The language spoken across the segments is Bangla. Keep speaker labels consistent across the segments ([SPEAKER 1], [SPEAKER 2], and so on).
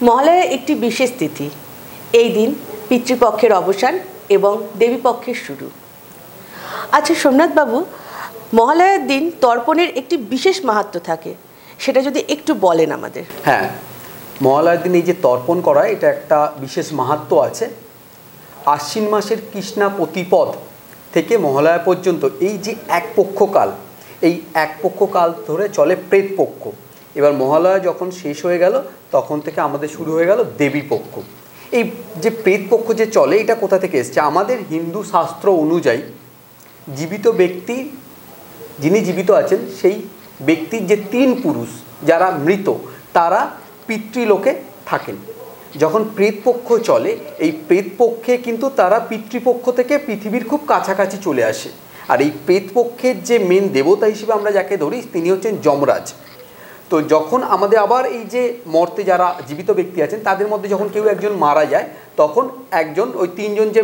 [SPEAKER 1] মহালয়া একটি বিশেষ তিথি। এই দিন পিতৃপক্ষের অবসান এবং দেবীপক্ষের শুরু। আচ্ছা সোমনাথবাবু, মহালয়ার দিন তর্পণের একটি বিশেষ মাহাত্ম্য থাকে, সেটা যদি একটু বলেন আমাদের।
[SPEAKER 2] হ্যাঁ, মহালয়ার দিন এই যে তর্পণ করা, এটা একটা বিশেষ মাহাত্ম্য আছে। আশ্বিন মাসের কৃষ্ণা প্রতিপদ থেকে মহালয়া পর্যন্ত এই যে এক পক্ষকাল, এই এক পক্ষকাল ধরে চলে প্রেতপক্ষ। এবার মহালয়া যখন শেষ হয়ে গেল তখন থেকে আমাদের শুরু হয়ে গেল দেবী পক্ষ। এই যে প্রেতপক্ষ যে চলে, এটা কোথা থেকে এসছে? আমাদের হিন্দু শাস্ত্র অনুযায়ী জীবিত ব্যক্তি, যিনি জীবিত আছেন সেই ব্যক্তির যে তিন পুরুষ যারা মৃত, তারা পিতৃলোকে থাকেন। যখন প্রেতপক্ষ চলে, এই প্রেতপক্ষে কিন্তু তারা পিতৃপক্ষ থেকে পৃথিবীর খুব কাছাকাছি চলে আসে। আর এই প্রেতপক্ষের যে মেন দেবতা হিসেবে আমরা যাকে ধরি, তিনি হচ্ছেন যমরাজ। তো যখন আমাদের আবার এই যে মর্তে যারা জীবিত ব্যক্তি আছেন, তাদের মধ্যে যখন কেউ একজন মারা যায়, তখন একজন ওই তিনজন যে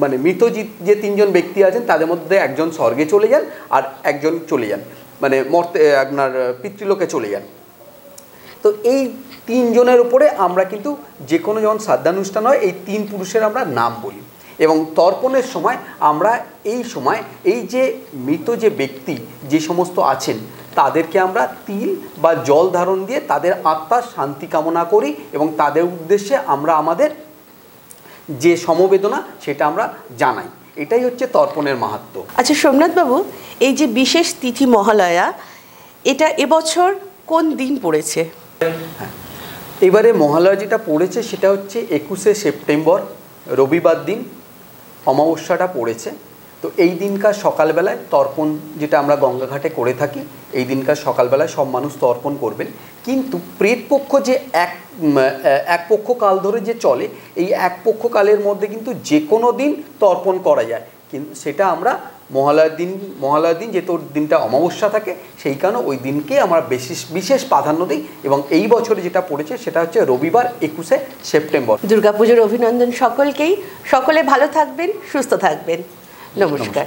[SPEAKER 2] মানে মৃত যে তিনজন ব্যক্তি আছেন তাদের মধ্যে একজন স্বর্গে চলে যান, আর একজন চলে যান মানে মর্তে আপনার পিতৃলোকে চলে যান। তো এই তিনজনের উপরে আমরা কিন্তু যে কোনো যখন শ্রাদ্ধানুষ্ঠান হয়, এই তিন পুরুষের আমরা নাম বলি। এবং তর্পণের সময় আমরা এই সময় এই যে মৃত যে ব্যক্তি যে সমস্ত আছেন, তাদেরকে আমরা তিল বা জল ধারণ দিয়ে তাদের আত্মার শান্তি কামনা করি এবং তাদের উদ্দেশ্যে আমরা আমাদের যে সমবেদনা সেটা আমরা জানাই। এটাই হচ্ছে তর্পণের মাহাত্ম্য।
[SPEAKER 1] আচ্ছা সোমনাথবাবু, এই যে বিশেষ তিথি মহালয়া, এটা এবছর কোন দিন পড়েছে?
[SPEAKER 2] হ্যাঁ, এবারে মহালয়া যেটা পড়েছে সেটা হচ্ছে 21শে সেপ্টেম্বর, রবিবার দিন অমাবস্যাটা পড়েছে। তো এই দিনকার সকালবেলায় তর্পণ যেটা আমরা গঙ্গাঘাটে করে থাকি, এই দিনকার সকালবেলায় সব মানুষ তর্পণ করবেন। কিন্তু প্রেতপক্ষ যে এক পক্ষ কাল ধরে যে চলে, এই এক পক্ষ কালের মধ্যে কিন্তু যে কোনো দিন তর্পণ করা যায়, কিন্তু সেটা আমরা মহালয়ার দিন যেহেতু দিনটা অমাবস্যা থাকে, সেই কারণে ওই দিনকে আমরা বিশেষ প্রাধান্য দিই। এবং এই বছরে যেটা পড়েছে সেটা হচ্ছে রবিবার 21শে সেপ্টেম্বর।
[SPEAKER 1] দুর্গাপুজোর অভিনন্দন সকলকেই। সকলে ভালো থাকবেন, সুস্থ থাকবেন। নমস্কার।